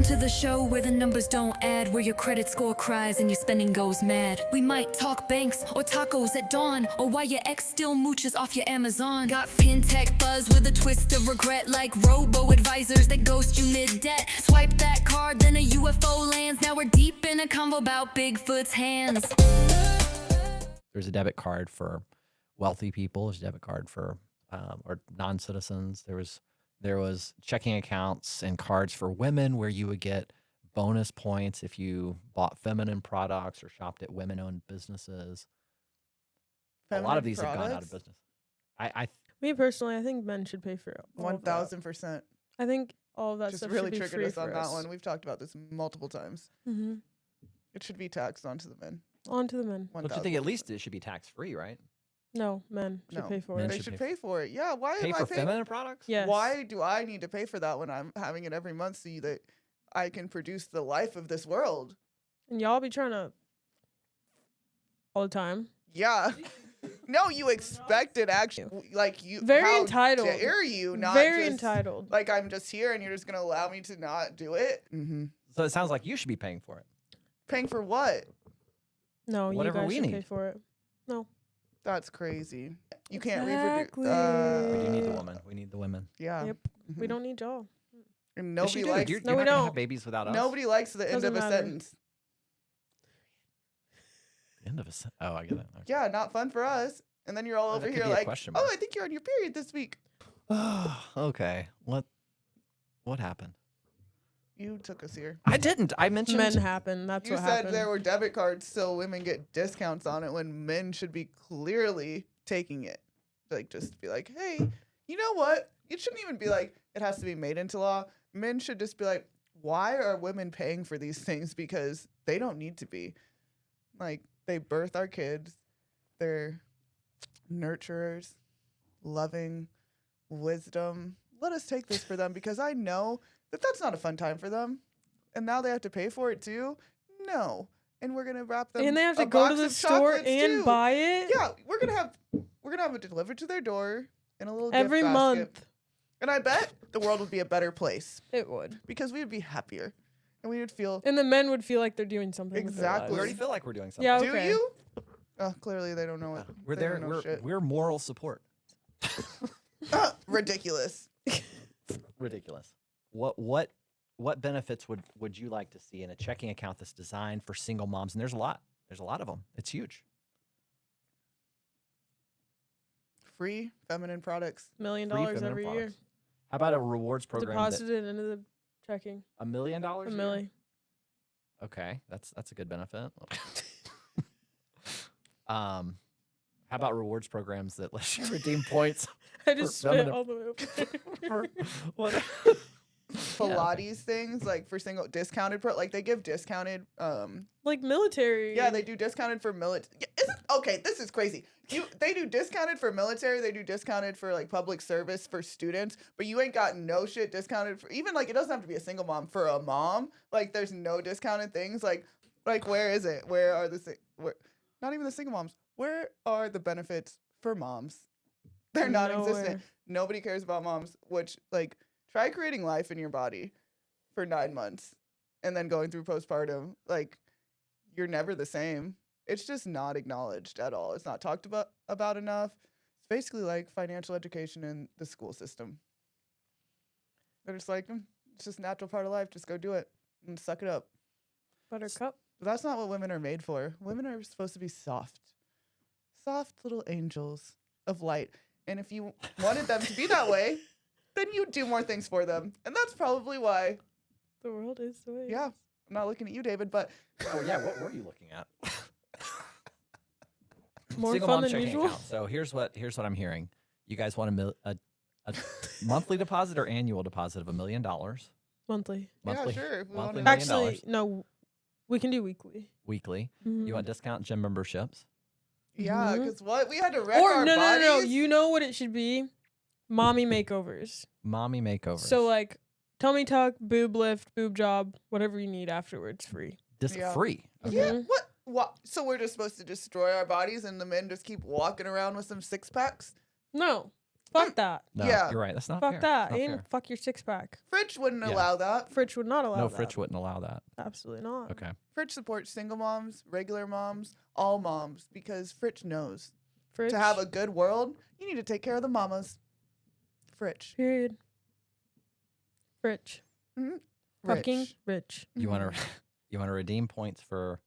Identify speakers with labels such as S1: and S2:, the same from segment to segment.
S1: Welcome to the show where the numbers don't add, where your credit score cries and your spending goes mad. We might talk banks or tacos at dawn, or why your ex still mooches off your Amazon. Got fintech buzz with a twist of regret, like robo-advisors that ghost you mid-debt. Swipe that card, then a UFO lands. Now we're deep in a convo about Bigfoot's hands.
S2: There's a debit card for wealthy people. There's a debit card for or non-citizens. There was checking accounts and cards for women where you would get bonus points if you bought feminine products or shopped at women-owned businesses. A lot of these have gone out of business.
S3: Me personally, I think men should pay for it.
S4: 1,000%.
S3: I think all of that
S4: Just
S3: stuff
S4: really
S3: should be
S4: triggered
S3: free
S4: us
S3: for
S4: on
S3: us.
S4: that one. We've talked about this multiple times.
S3: Mm-hmm.
S4: It should be taxed onto the men.
S3: On to the men.
S2: Don't you think at least it should be tax-free, right?
S3: No, men should pay for
S2: Men
S3: it.
S4: They should pay for it. Yeah, why
S2: Pay
S4: am
S2: for
S4: I paying?
S2: feminine products?
S3: Yes.
S4: Why do I need to pay for that when I'm having it every month so that I can produce the life of this world?
S3: And y'all be trying to all the time.
S4: Yeah. No, you expect it actually. Like you.
S3: Very
S4: how
S3: entitled.
S4: Dare you not
S3: Very
S4: just,
S3: entitled.
S4: Like I'm just here and you're just gonna allow me to not do it? Mm-hmm.
S2: So it sounds like you should be paying for it.
S4: Paying for what?
S3: No,
S2: Whatever
S3: you guys
S2: we
S3: should
S2: need.
S3: pay for it. No.
S4: That's crazy. You can't
S3: Exactly.
S4: reproduce.
S2: We do need the woman. We need the women.
S4: Yeah.
S3: Yep. We don't need y'all.
S4: And
S2: Yes, you
S4: nobody
S2: do.
S4: likes.
S2: You're
S3: No,
S2: not
S3: we
S2: gonna
S3: don't.
S2: have babies without us.
S4: Nobody likes the end
S3: Doesn't
S4: of a
S3: matter.
S4: sentence.
S2: End of a oh, I get it. Okay.
S4: Yeah, not fun for us. And then you're all
S2: Well,
S4: over
S2: that could
S4: here
S2: be a
S4: like,
S2: question
S4: oh,
S2: mark.
S4: I think you're on your period this week.
S2: Okay. What happened?
S4: You took us here.
S2: I didn't. I mentioned
S3: Men happen. That's
S4: You
S3: what
S4: said
S3: happened.
S4: there were debit cards so women get discounts on it when men should be clearly taking it. Like, just be like, hey, you know what? It shouldn't even be like, it has to be made into law. Men should just be like, why are women paying for these things? Because they don't need to be. Like, they birth our kids. They're nurturers, loving, wisdom. Let us take this for them because I know that that's not a fun time for them. And now they have to pay for it too? No. And we're going to wrap them
S3: and they have to
S4: a
S3: go to
S4: box
S3: the
S4: of
S3: store
S4: chocolates,
S3: and
S4: too.
S3: buy it.
S4: Yeah, we're gonna have it delivered to their door in a little
S3: Every
S4: gift basket.
S3: month.
S4: And I bet the world would be a better place
S3: It would.
S4: because we would be happier and we would feel.
S3: And the men would feel like they're doing something. with their
S4: Exactly.
S2: we
S3: lives.
S2: already feel like we're doing something.
S3: Yeah,
S4: Do
S3: okay.
S4: you? Oh, clearly they don't know it.
S2: We're
S4: They
S2: there.
S4: don't know shit.
S2: We're moral support.
S4: Ridiculous.
S2: Ridiculous. What benefits would you like to see in a checking account that's designed for single moms? And there's a lot. There's a lot of them. It's huge.
S4: Free feminine products.
S3: $1 million
S2: Free feminine
S3: every year.
S2: products. How about a rewards program?
S3: Deposited into the checking.
S2: $1 million.
S3: A milli.
S2: Okay, that's a good benefit. How about rewards programs that let you redeem points?
S3: I just spit
S2: feminine-
S3: all the way over.
S2: What?
S4: Pilates things like for single discounted like they give discounted
S3: Like military.
S4: yeah, they do discounted for military. Okay, this is crazy. They do discounted for military, they do discounted for like public service for students, but you ain't got no shit discounted for even like it doesn't have to be a single mom for a mom. Like there's no discounted things like where is it? Where are where not even the single moms. Where are the benefits for moms? They're non-existent.
S3: Nowhere.
S4: Nobody cares about moms, which like try creating life in your body for 9 months and then going through postpartum. Like, you're never the same. It's just not acknowledged at all. It's not talked about enough. It's basically like financial education in the school system. They're just like, it's just a natural part of life. Just go do it and suck it up.
S3: Buttercup.
S4: But that's not what women are made for. Women are supposed to be soft. Soft little angels of light. And if you wanted them to be that way, then you'd do more things for them. And that's probably why.
S3: The world is the way. it
S4: Yeah.
S3: is.
S4: I'm not looking at you, David, but
S2: Oh yeah, what were you looking at?
S3: More
S2: Single
S3: fun
S2: mom
S3: than
S2: checking
S3: usual.
S2: account. So here's what I'm hearing. You guys want a monthly deposit or annual deposit of $1 million?
S3: Monthly.
S2: Monthly,
S4: yeah, sure. If we
S2: monthly
S4: wanted-
S2: $1 million.
S3: Actually, no. We can do weekly.
S2: Weekly.
S3: Mhm.
S2: You want discount gym memberships?
S4: Yeah,
S3: Mhm.
S4: because what? We had to wreck
S3: Or
S4: our
S3: no.
S4: bodies?
S3: You know what it should be? Mommy makeovers.
S2: Mommy makeovers.
S3: So like tummy tuck, boob lift, boob job, whatever you need afterwards, free.
S4: Yeah.
S2: free. Okay.
S4: Yeah.
S3: Mhm.
S4: What? So we're just supposed to destroy our bodies and the men just keep walking around with some six packs?
S3: No. Fuck that.
S2: No,
S4: Yeah.
S2: you're right. That's not
S3: Fuck
S2: fair.
S3: that.
S2: It's not
S3: And
S2: fair.
S3: fuck your 6-pack.
S4: Frich wouldn't
S2: Yeah.
S4: allow that.
S3: Frich would not allow
S2: No,
S3: that.
S2: Frich wouldn't allow that.
S3: Absolutely not.
S2: Okay.
S4: Frich supports single moms, regular moms, all moms, because Frich knows
S3: Frich.
S4: to have a good world, you need to take care of the mamas. Frich.
S3: Period. Frich. Fucking
S4: Rich.
S3: rich.
S2: You want to you want to redeem points for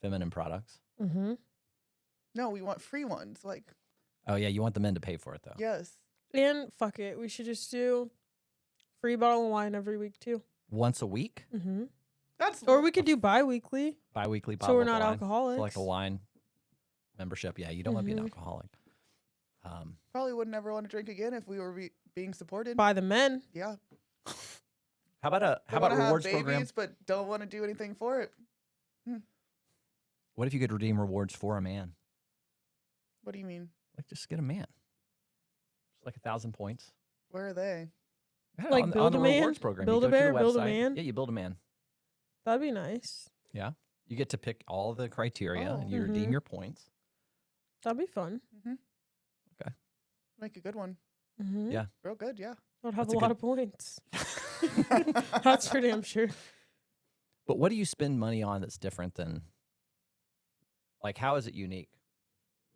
S2: feminine products?
S3: Mm-hmm.
S4: No, we want free ones. Like,
S2: Oh yeah, you want the men to pay for it though.
S4: yes.
S3: And fuck it. We should just do free bottle of wine every week too.
S2: Once a week,
S3: Mm-hmm.
S4: That's
S3: Or we could do bi-weekly.
S2: bi-weekly
S3: So
S2: bottle
S3: we're
S2: of
S3: not
S2: wine.
S3: alcoholics.
S2: So like a wine membership. Yeah, you don't want to be an
S3: Mhm.
S2: alcoholic.
S4: probably would never want to drink again if we were being supported.
S3: By the men.
S4: Yeah.
S2: How about
S4: Don't
S2: a
S4: wanna have
S2: rewards
S4: babies,
S2: program?
S4: but don't want to do anything for it.
S2: What if you could redeem rewards for a man?
S4: What do you mean?
S2: Like just get a man. Just like 1,000 points.
S4: Where are they?
S2: Yeah,
S3: Like
S2: on
S3: build
S2: the
S3: a man?
S2: rewards program.
S3: Build
S2: you
S3: a
S2: go to
S3: bear,
S2: the
S3: build a
S2: website.
S3: man?
S2: Yeah, you build a man.
S3: That'd be nice.
S2: Yeah. You get to pick all the criteria
S4: Oh.
S2: and you redeem
S3: Mhm.
S2: your points.
S3: That'd be fun.
S4: Make a good one.
S3: Mm-hmm.
S2: Yeah.
S4: Real good, yeah.
S3: I'd have
S2: That's
S3: a
S2: a
S3: lot
S2: good-
S3: of points. That's for damn sure.
S2: But what do you spend money on that's different than like how is it unique?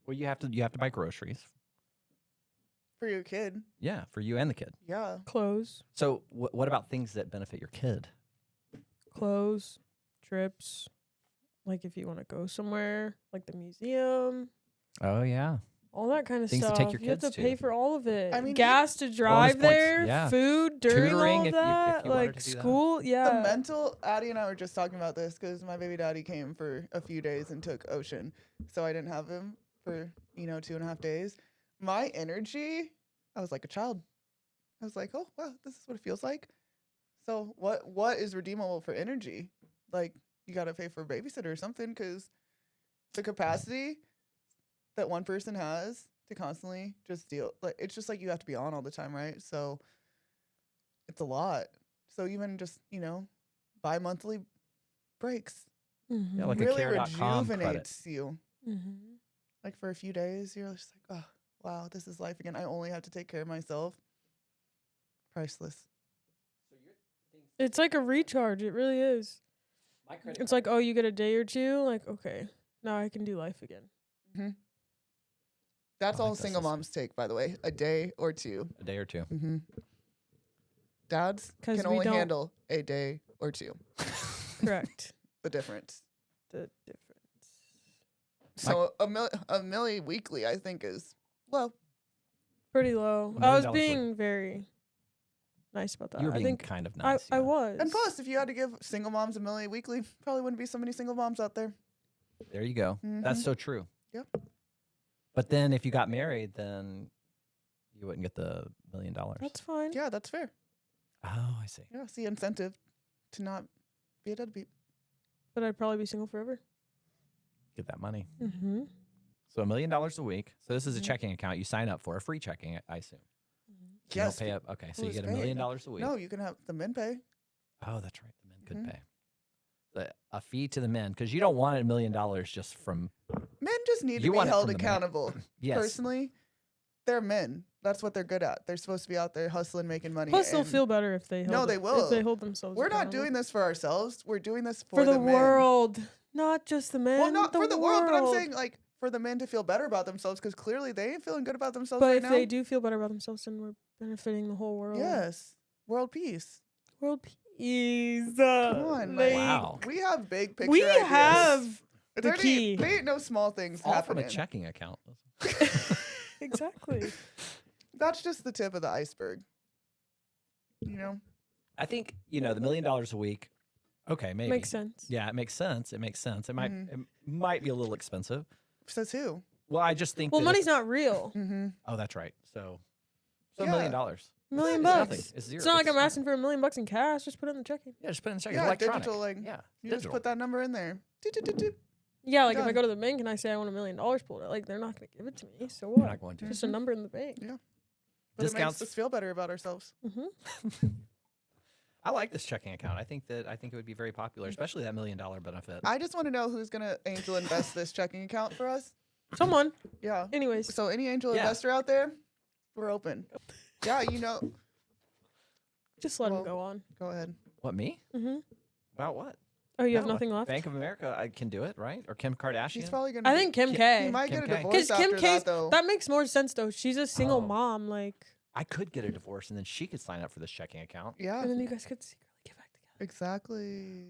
S2: Well, you have to buy groceries.
S4: For your kid.
S2: Yeah, for you and the kid.
S4: Yeah.
S3: Clothes.
S2: So what about things that benefit your kid?
S3: Clothes. Trips. Like if you want to go somewhere. Like the museum.
S2: Oh yeah.
S3: All that kind of
S2: Things to
S3: stuff.
S2: take your
S3: You have to
S2: kids to.
S3: pay for all of it.
S4: I mean,
S3: gas to drive
S2: points,
S3: there,
S2: yeah.
S3: food during
S2: Tutoring
S3: all of
S2: if you
S3: that,
S2: wanted
S3: like
S2: to do that.
S3: school. Yeah.
S4: The mental, Addie and I were just talking about this because my baby daddy came for a few days and took Ocean. So I didn't have him for, 2.5 days. My energy, I was like a child. I was like, oh, wow, this is what it feels like. So what is redeemable for energy? Like, you got to pay for a babysitter or something because the capacity that one person has to constantly just deal, like, it's just like you have to be on all the time, right? So it's a lot. So even just, bi-monthly breaks
S2: Yeah, like
S4: really
S2: a care.com credit.
S4: rejuvenates you.
S3: Mm-hmm.
S4: Like for a few days, you're just like, oh, wow, this is life again. I only have to take care of myself. Priceless.
S3: It's like a recharge. It really is. It's like, oh, you get a day or two. Like, okay, now I can do life again.
S4: That's
S2: I
S4: all
S2: like that
S4: single
S2: system.
S4: moms take, by the way, a day or two.
S2: a day or two.
S4: Mm-hmm. Dads
S3: 'Cause
S4: can
S3: we
S4: only
S3: don't-
S4: handle a day or two.
S3: Correct.
S4: The difference.
S3: The difference.
S4: So a milli weekly, I think, is low.
S3: Pretty low.
S2: $1
S3: I was
S2: million
S3: being very nice about that.
S2: You were
S3: I
S2: being
S3: think
S2: kind of nice.
S3: I
S2: yeah.
S3: was.
S4: And plus, if you had to give single moms a milli weekly, probably wouldn't be so many single moms out there.
S2: There you go. That's
S4: Mhm.
S2: so true.
S4: Yep.
S2: But then if you got married, then you wouldn't get the $1 million.
S3: That's fine.
S4: Yeah, that's fair.
S2: Oh, I see.
S4: Yeah, see incentive to not be a deadbeat.
S3: But I'd probably be single forever.
S2: Get that money.
S3: Mm-hmm.
S2: So $1 million a week. So this is a
S3: Mhm.
S2: checking account you sign up for, a free checking, I assume. You
S4: Yes.
S2: don't pay up. Okay, so you
S4: Who's
S2: get $1
S4: paying?
S2: million a week.
S4: No, you can have the men pay.
S2: Oh, that's right. The men could
S4: Mhm.
S2: pay. A fee to the men because you don't want $1 million just from.
S4: Men just need to
S2: You
S4: be
S2: want it
S4: held
S2: from the man.
S4: accountable.
S2: Yes.
S4: Personally, they're men. That's what they're good at. They're supposed to be out there hustling, making money.
S3: Plus, they'll
S4: and
S3: feel better if they
S4: No,
S3: hold
S4: they
S3: it-
S4: will.
S3: if they hold themselves.
S4: We're not
S3: accountable.
S4: doing this for ourselves. We're doing this
S3: for the
S4: men.
S3: world, not just the men.
S4: Well, not for the world, but I'm
S3: world.
S4: saying like for the men to feel better about themselves because clearly they ain't feeling good about themselves
S3: But
S4: right
S3: if
S4: now.
S3: they do feel better about themselves, then we're benefiting the whole world.
S4: Yes, world peace.
S3: World peace.
S4: Come on,
S3: like,
S2: Wow.
S4: We have big picture.
S3: We
S4: ideas.
S3: have the
S4: There
S3: key.
S4: They ain't no small things
S2: All from
S4: happening.
S2: a checking account.
S3: exactly.
S4: That's just the tip of the iceberg.
S2: I think, the $1 million a week. Okay, maybe.
S3: Makes sense.
S2: Yeah, it makes sense. It makes sense. It might
S4: Mhm.
S2: it might be a little expensive.
S4: Says who?
S2: Well, I just think
S3: Well,
S2: that
S3: money's
S2: it's-
S3: not real.
S4: Mm-hmm.
S2: Oh, that's right. So $1
S4: Yeah.
S2: million.
S3: $1 million
S2: It's
S3: bucks.
S2: nothing. It's zero.
S3: It's not like I'm
S2: It's-
S3: asking for $1 million in cash. Just put it in the checking.
S2: Yeah, just put it in the check.
S4: Yeah,
S2: It's electronic.
S4: digital, like,
S2: Yeah,
S4: You just
S2: digital.
S4: put that number in there. Doot, doot, doot, doot.
S3: Yeah, like if I
S4: Done.
S3: go to the bank and I say I want $1 million pulled out, like they're not gonna give it to me. So
S2: They're
S3: what?
S2: not going to.
S3: Just a number in the bank.
S4: But it
S2: Discounts.
S4: makes us feel better about ourselves.
S3: Mm-hmm.
S2: I like this checking account. I think it would be very popular, especially that $1 million benefit.
S4: I just want to know who's gonna angel invest this checking account for us.
S3: Someone.
S4: Yeah.
S3: Anyways,
S4: So any angel
S2: Yeah.
S4: investor out there, We're open. Yeah,
S3: Just let him
S4: Well,
S3: go on.
S4: go ahead.
S2: What, me?
S3: Mm-hmm.
S2: About what?
S3: Oh, you have
S2: No,
S3: nothing left?
S2: Bank of America, I can do it, right? Or Kim Kardashian?
S4: He's probably gonna.
S3: I think Kim
S4: He
S3: K.
S4: might
S2: Kim
S4: get a
S2: K.
S4: divorce
S3: Because
S4: after
S3: Kim K's,
S4: that, though.
S3: that makes more sense, though. She's a single
S2: Oh.
S3: mom, like,
S2: I could get a divorce, and then she could sign up for this checking account.
S4: Yeah,
S3: and then you guys could secretly get back together.
S4: exactly.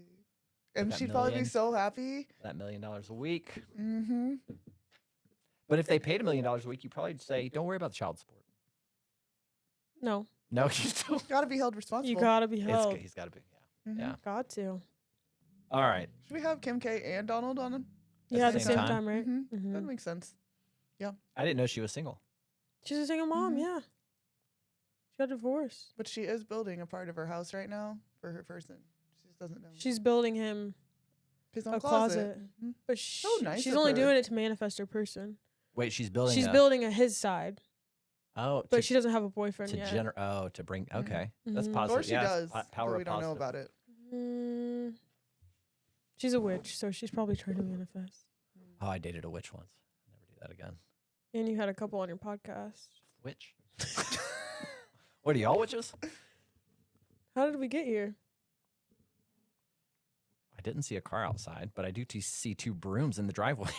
S4: And
S2: that
S4: she'd probably be
S2: million.
S4: so happy.
S2: That $1 million a week.
S4: Mm-hmm.
S2: But if they paid $1 million a week, you probably say, "Don't worry about the child support."
S3: No,
S2: No, you don't.
S4: Gotta be held responsible.
S3: you gotta be held.
S2: He's got to be. Yeah.
S4: Mhm.
S2: Yeah.
S3: Got to.
S2: All right.
S4: Should we have Kim K and Donald on him?
S3: Yeah, at
S2: the
S3: the
S2: same
S3: same
S2: time?
S3: time, right?
S4: Mhm.
S3: Mhm.
S4: That makes sense.
S2: I didn't know she was single.
S3: She's a single mom,
S4: Mhm.
S3: yeah. She got divorced.
S4: But she is building a part of her house right now for her person. She just doesn't know.
S3: She's building him
S4: His own
S3: a
S4: closet.
S3: closet.
S4: Mhm.
S3: But
S4: nice
S3: she's
S4: of
S3: only
S4: her.
S3: doing it to manifest her person.
S2: Wait, she's building.
S3: She's
S2: a,
S3: building a his side,
S2: Oh,
S3: but
S2: to,
S3: she doesn't have a boyfriend
S2: to
S3: yet.
S2: to bring. Okay, that's
S3: Mhm.
S2: positive.
S4: Or she
S2: yeah, it's
S4: does,
S2: power
S4: but we
S2: of
S4: don't know
S2: positive.
S4: about it.
S3: Mm, she's a witch, so she's probably trying to manifest.
S2: Oh, I dated a witch once. Never do that again.
S3: And you had a couple on your podcast.
S2: Witch. What are y'all witches?
S3: How did we get here?
S2: I didn't see a car outside, but I do see 2 brooms in the driveway.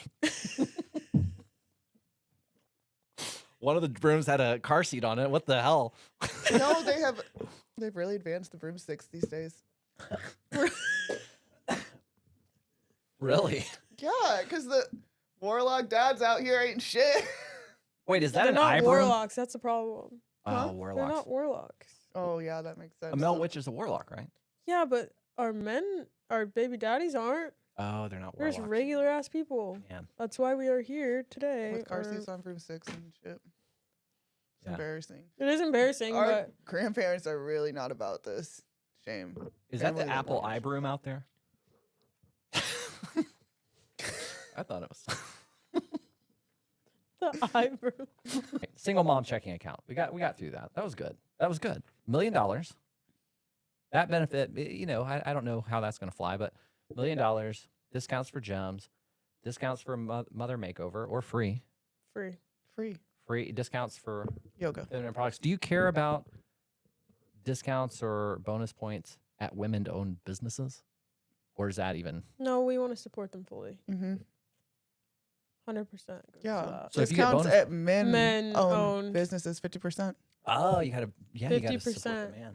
S2: One of the brooms had a car seat on it. What the hell?
S4: No, they've really advanced the broomsticks these days.
S2: Really?
S4: Yeah, because the warlock dads out here ain't shit.
S2: Wait, is that
S3: They're
S2: an
S3: not
S2: eye broom?
S3: warlocks. That's the problem.
S2: Oh,
S4: Huh?
S3: They're
S2: warlocks.
S3: not warlocks.
S4: Oh yeah, that makes sense.
S2: A male
S4: So-
S2: witch is a warlock, right?
S3: Yeah, but our baby daddies aren't.
S2: Oh, they're not
S3: They're
S2: warlocks.
S3: just regular ass people.
S2: Man.
S3: That's why we are here today.
S4: with car
S3: or-
S4: seats on broomsticks and shit. It's
S2: Yeah.
S4: embarrassing.
S3: It is embarrassing,
S4: Our
S3: but
S4: grandparents are really not about this. Shame.
S2: Is that the
S4: Family
S2: Apple
S4: members.
S2: eye broom out there? I thought it was.
S3: the eyebrow.
S2: Right, single mom checking account. We got through that. That was good. That was good. $1 million. That benefit, I don't know how that's going to fly, but $1 million, discounts for gems, discounts for mother makeover, or free
S4: Free
S2: discounts for
S4: yoga.
S2: feminine products. Do you care about discounts or bonus points at women-owned businesses, or is that even?
S3: No, we want to support them fully.
S4: Mm-hmm.
S3: 100%.
S4: Yeah.
S2: So if you get
S4: Discounts
S2: bonus-
S4: at men owned
S3: Men-owned.
S4: businesses, 50%.
S2: Oh, you got to support
S3: 50%.
S2: the man.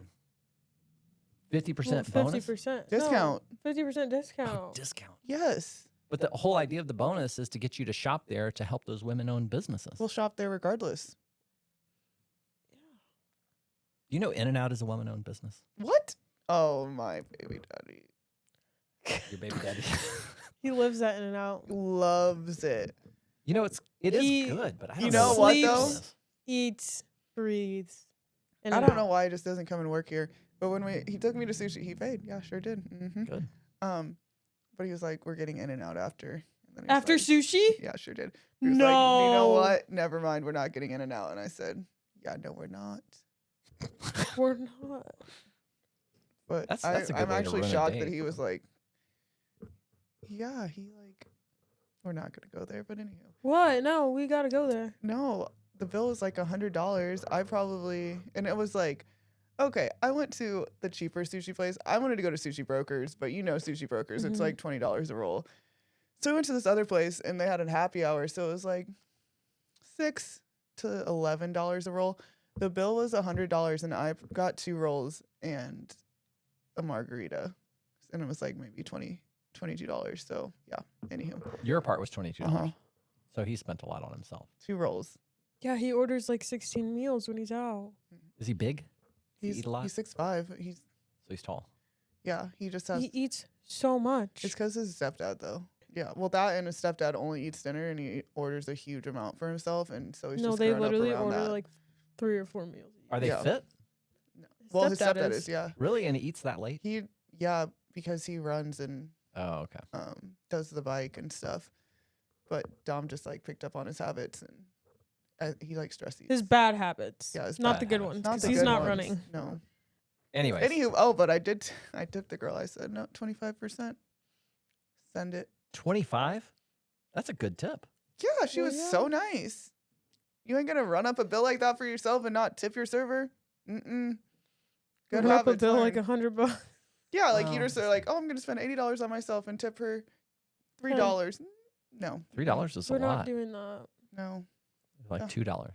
S2: 50% bonus.
S3: 50%.
S4: Discount.
S3: 50% discount.
S2: Oh, discount.
S4: Yes.
S2: But the whole idea of the bonus is to get you to shop there to help those women-owned businesses.
S4: We'll shop there regardless.
S2: Do you know In-N-Out is a woman-owned business?
S4: What? Oh, my baby daddy.
S2: Your baby daddy.
S3: He lives that in and out.
S4: Loves it.
S2: It is
S3: He-
S2: good, but I don't
S4: You
S2: know
S4: know what,
S2: the
S3: though?
S2: bonus.
S3: Eats, breathes.
S4: I don't know why he just doesn't come and work here. But when he took me to sushi, he paid. Yeah, sure did. Mm-hmm.
S2: Good.
S4: But he was like, "We're getting In and Out after." And then he was
S3: After
S4: like,
S3: sushi?
S4: yeah, sure did. He was like, "You know
S3: No.
S4: what? Never mind. We're not getting In and Out." And I said, "Yeah, no, we're not."
S3: We're not.
S2: That's
S4: But
S2: a good
S4: I'm
S2: way to
S4: actually
S2: ruin a
S4: shocked that
S2: date.
S4: he was like, "Yeah, we're not gonna go there." But anyhow,
S3: What? No, we got to go there.
S4: no, the bill was like $100. And it was like, okay, I went to the cheaper sushi place. I wanted to go to Sushi Brokers, but Sushi Brokers, it's
S3: Mhm.
S4: like $20 a roll. So I went to this other place and they had a happy hour, so it was like $6 to $11 a roll. The bill was $100, and I got 2 rolls and a margarita, and it was like maybe $22. So yeah, anywho,
S2: Your part was $22.
S4: Uh-huh.
S2: So he spent a lot on himself.
S4: 2 rolls.
S3: Yeah, he orders like 16 meals when he's out.
S2: Is he big? Does he
S4: He's
S2: eat a lot?
S4: He's 6'5". He's
S2: So he's tall.
S4: he just has.
S3: He eats so much.
S4: It's because his stepdad, though. Yeah, well, that and his stepdad only eats dinner, and he orders a huge amount for himself, and so he's
S3: No,
S4: just
S3: they
S4: growing up
S3: literally
S4: around
S3: order
S4: that.
S3: like 3 or 4 meals.
S2: Are they
S4: Yeah.
S2: fit?
S4: Well, his stepdad is, yeah.
S2: Really? And he eats that late?
S4: Because he runs and
S2: Oh, okay.
S4: does the bike and stuff. But Dom just like picked up on his habits, and he like stress eats.
S3: His bad habits.
S4: Yeah, his
S3: not
S2: bad
S3: the good
S2: habits.
S3: ones.
S4: Not
S3: 'Cause
S4: the
S3: he's
S4: good
S3: not
S4: ones.
S3: running.
S4: No.
S2: Anyways.
S4: Anywho, but I tipped the girl. I said, no, 25%. Send it.
S2: 25? That's a good tip.
S4: Yeah, she
S3: Well,
S4: was
S3: yeah.
S4: so nice. You ain't gonna run up a bill like that for yourself and not tip your server. Mm-mm. Good
S3: Run up a
S4: habits
S3: bill
S4: learned.
S3: like $100.
S4: Yeah, like you
S2: Well,
S4: just are like, oh, I'm gonna spend $80 on myself and tip her $3. No,
S2: $3 is a
S3: We're not
S2: lot.
S3: doing that.
S4: no.
S2: Like
S4: Yeah.
S2: $2.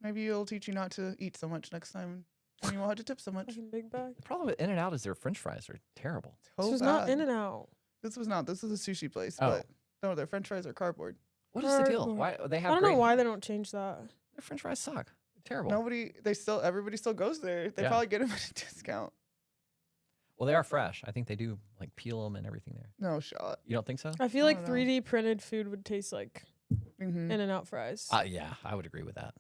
S4: Maybe it'll teach you not to eat so much next time, and you won't have to tip so much.
S3: Fucking big bag.
S2: The problem with In-N-Out is their French fries are terrible.
S4: So
S3: This was not In and Out.
S4: This was not. This is a sushi place,
S2: Oh.
S4: but no, their French fries are cardboard.
S2: What is the deal?
S3: Cardboard.
S2: Why they
S3: I
S2: have?
S3: don't know
S2: great-
S3: why they don't change that.
S2: Their French fries suck. They're terrible.
S4: Everybody still goes there. They
S2: Yeah.
S4: probably get them at a discount.
S2: Well, they are fresh. I think they do like peel them and everything there.
S4: No shot.
S2: You don't think so?
S3: I feel
S4: I
S3: like
S4: don't know.
S3: 3D printed food would taste like
S4: Mm-hmm.
S3: In and Out fries.
S2: Yeah, I would agree with that.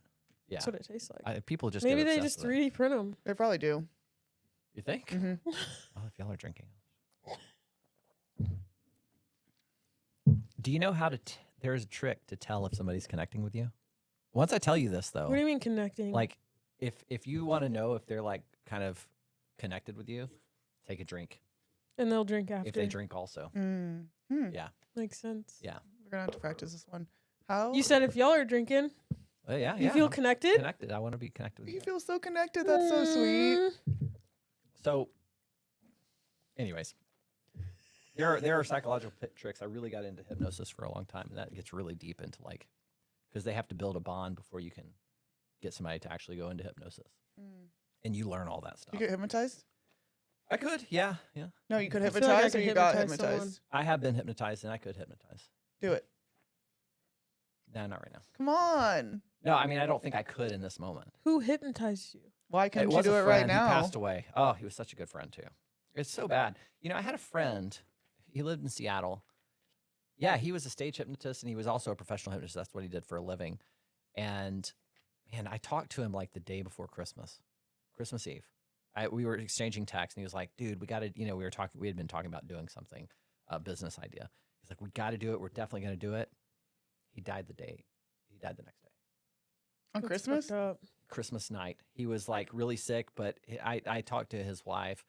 S2: Yeah,
S3: That's what it tastes like.
S2: people just
S3: Maybe
S2: get
S3: they
S2: obsessed
S3: just
S2: with it.
S3: 3D print them.
S4: They probably do.
S2: You think?
S4: Mm-hmm.
S2: Oh, if y'all are drinking. Do you know how to? There's a trick to tell if somebody's connecting with you. Once I tell you this, though,
S3: What do you mean connecting?
S2: like if you want to know if they're like kind of connected with you, take a drink.
S3: and they'll drink after.
S2: If they drink also.
S4: Mm-hmm.
S2: Yeah.
S3: Makes sense.
S2: Yeah.
S4: We're gonna have to practice this one. How
S3: You said if y'all are drinking,
S2: Yeah.
S3: you feel
S2: I'm
S3: connected?
S2: connected. I want to be connected with
S4: you
S2: you.
S4: feel so connected? That's so sweet.
S2: So, anyways, there are psychological tricks. I really got into hypnosis for a long time, and that gets really deep into like, because they have to build a bond before you can get somebody to actually go into hypnosis, and you learn all that stuff.
S4: You get hypnotized?
S2: I could, yeah.
S4: No, you could
S3: I feel like I
S4: hypnotize,
S3: could
S4: or you got
S3: hypnotize someone.
S4: hypnotized.
S2: I have been hypnotized, and I could hypnotize.
S4: Do it.
S2: No, not right now.
S4: Come on.
S2: No, I mean I don't think I could in this moment.
S3: Who hypnotized you?
S4: Why can't you
S2: was
S4: do
S2: a
S4: it right
S2: friend.
S4: now?
S2: He passed away. Oh, he was such a good friend too. It's so bad. You know, I had a friend. He lived in Seattle. Yeah, he was a stage hypnotist, and he was also a professional hypnotist. That's what he did for a living. And man, I talked to him like the day before Christmas Eve. We were exchanging texts, and he was like, "Dude, we got to." You know, we had been talking about doing something, a business idea. He's like, "We got to do it. We're definitely going to do it." He died the next day.
S4: On
S3: That's
S4: Christmas?
S3: fucked up.
S2: Christmas night. He was like really sick, but I talked to his wife.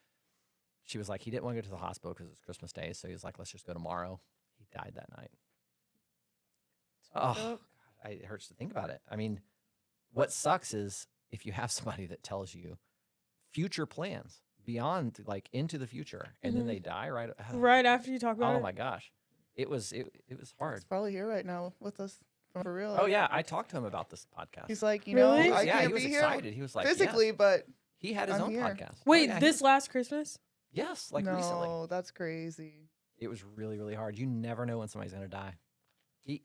S2: She was like, he didn't want to go to the hospital because it's Christmas Day. So he was like, let's just go tomorrow. He died that night.
S3: fucked
S2: Oh,
S3: up.
S2: God, it hurts to think about it. I mean, what sucks is if you have somebody that tells you future plans beyond like into the future and then
S3: Mhm.
S2: they die right.
S3: Right after you talk about
S2: Oh
S3: it.
S2: my gosh. It was hard.
S4: He's probably here right now with us. For real.
S2: Oh yeah. I talked to him about this podcast.
S4: He's like, you
S3: Really?
S4: know, I
S2: yeah,
S4: can't
S2: he was
S4: be here
S2: excited. He was like,
S4: physically,
S2: yes.
S4: but
S2: He had his
S4: I'm
S2: own
S4: here.
S2: podcast. Oh,
S3: Wait,
S2: yeah, he
S3: this
S2: was-
S3: last Christmas?
S2: Yes, like
S4: no,
S2: recently.
S4: that's crazy.
S2: It was really, really hard. You never know when somebody's gonna die.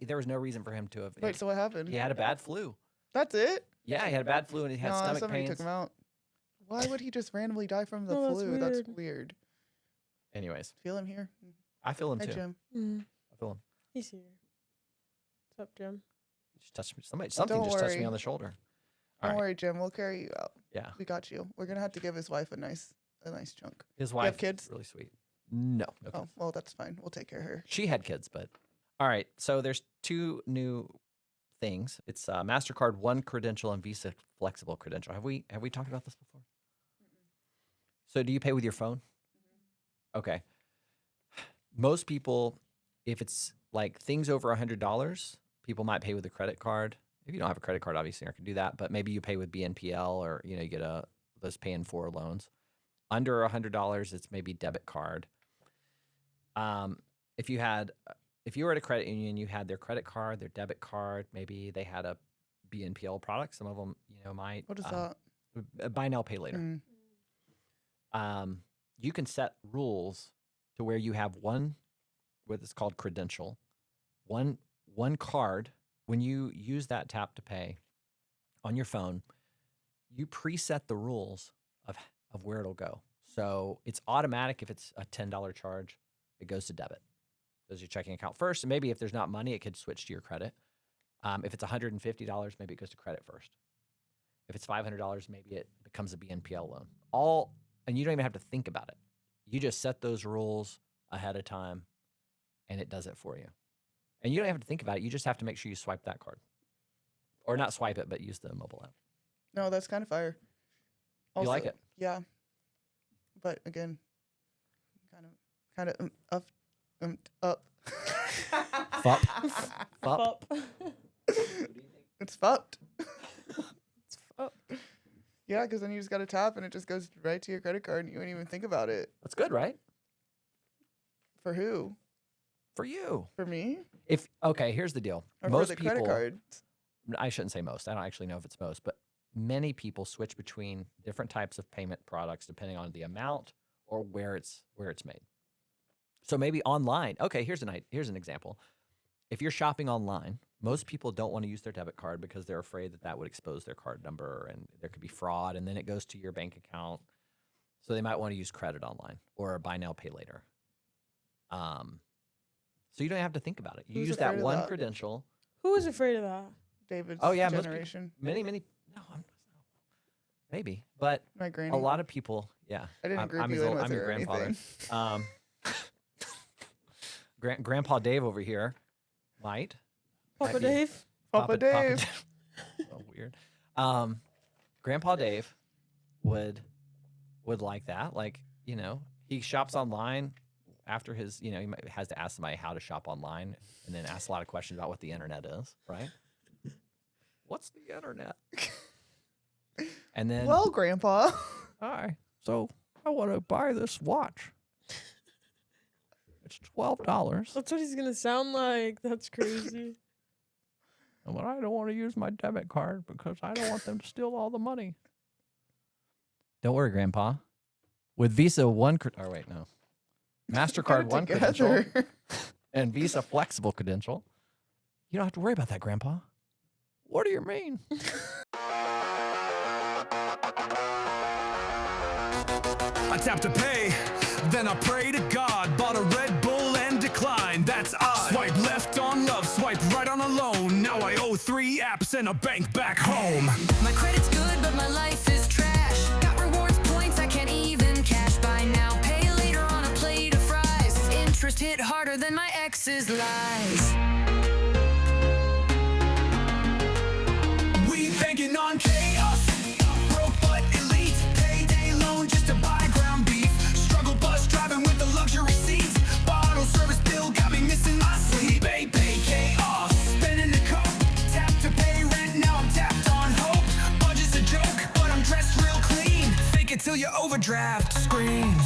S2: There was no reason for him to have.
S4: Wait, so what happened?
S2: He had a bad flu.
S4: That's it?
S2: Yeah, he had a bad flu and he had
S4: no,
S2: stomach
S4: somebody
S2: pains.
S4: took him out. Why would he just randomly die from the
S3: Oh, that's
S4: flu? That's
S3: weird.
S4: weird.
S2: Anyways,
S4: Feel him here?
S2: I feel him
S4: Hey,
S2: too.
S4: Jim.
S2: I feel him.
S3: He's here. What's up, Jim?
S2: He just touched me. Something
S4: Don't
S2: just touched me
S4: worry.
S2: on the shoulder.
S4: Don't
S2: All right.
S4: worry, Jim. We'll carry you out.
S2: Yeah,
S4: We got you. We're gonna have to give his wife a nice chunk.
S2: his
S4: have
S2: wife.
S4: kids?
S2: is really sweet. No, no
S4: Oh,
S2: kids.
S4: well, that's fine. We'll take care of her.
S2: She had kids, but all right. So there's two new things. It's Mastercard One Credential and Visa Flexible Credential. Have we talked about this before? So do you pay with your phone? Okay. Most people, if it's like things over $100, people might pay with a credit card. If you don't have a credit card, obviously you can do that. But maybe you pay with BNPL or you get those pay in 4 loans. Under $100, it's maybe debit card. If you were at a credit union, you had their credit card, their debit card. Maybe they had a BNPL product. Some of them, might.
S4: What is that?
S2: Buy now, pay later. You can set rules to where you have what is called credential, one card. When you use that tap to pay on your phone, you preset the rules of where it'll go. So it's automatic. If it's a $10 charge, it goes to debit. Goes to your checking account first. And maybe if there's not money, it could switch to your credit. If it's $150, maybe it goes to credit first. If it's $500, maybe it becomes a BNPL loan. And you don't even have to think about it. You just set those rules ahead of time, and it does it for you. And you don't have to think about it. You just have to make sure you swipe that card. Or not swipe it, but use the mobile app.
S4: No, that's kind of fire.
S2: You like it?
S4: Yeah. But again, kind of up.
S2: Fup. Fup.
S3: Fup.
S4: It's fucked.
S3: oh.
S4: Yeah, because then you just got to tap and it just goes right to your credit card and you don't even think about it.
S2: That's good, right?
S4: For who?
S2: For you.
S4: For me?
S2: Okay, here's the deal.
S4: Or
S2: Most
S4: for the
S2: people,
S4: credit cards?
S2: I shouldn't say most. I don't actually know if it's most, but many people switch between different types of payment products depending on the amount or where it's made. So maybe online. Okay, here's an example. If you're shopping online, most people don't want to use their debit card because they're afraid that would expose their card number and there could be fraud, and then it goes to your bank account. So they might want to use credit online or buy now, pay later. So you don't have to think about it. You
S4: Who's
S2: use that
S4: afraid of
S2: one
S4: that?
S2: credential.
S3: Who was afraid of that?
S4: David's
S2: Oh yeah,
S4: generation.
S2: Many. No, maybe, but
S4: My granny.
S2: a lot of people. Yeah,
S4: I didn't group
S2: I'm
S4: you
S2: his
S4: in
S2: old,
S4: with
S2: I'm
S4: her
S2: your
S4: or
S2: grandfather.
S4: anything.
S2: Grandpa Dave over here might.
S3: Papa
S2: Might be-
S3: Dave?
S4: Papa Dave.
S2: So weird. Grandpa Dave would like that. Like, you know, he shops online after his, you know, he has to ask somebody how to shop online and then ask a lot of questions about what the internet is, right? What's the internet? And then,
S4: Well, Grandpa.
S2: hi, so I want to buy this watch. It's $12.
S3: That's what he's gonna sound like. That's crazy.
S2: But I don't want to use my debit card because I don't want them to steal all the money. Don't worry, Grandpa. With Visa MasterCard one credential and Visa flexible credential, you don't have to worry about that, Grandpa. What do you mean?
S5: I tap to pay, then I pray to God. Bought a Red Bull and declined, that's odd. Swipe left on love, swipe right on a loan. Now I owe 3 apps and a bank back home.
S1: My credit's good, but my life is trash. Got rewards points I can't even cash. Buy now, pay later on a plate of fries. Interest hit harder than my ex's lies.
S5: We banking on chaos. Broke but elite. Payday loan just to buy ground beef. Struggle bus driving with the luxury seats. Bottle service bill got me missing my sleep. Pay chaos. Spending the coke. Tap to pay rent, now I'm tapped on hope. Budget's a joke, but I'm dressed real clean. Fake it till your overdraft screams.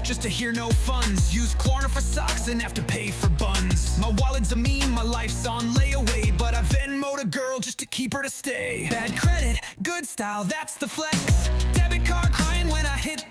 S5: Just to hear no funds. Use Klarna for socks and have to pay for buns. My wallet's a meme, my life's on layaway, but I Venmo'd a girl just to keep her to stay. Bad credit, good style, that's the flex. Debit card crying when I hit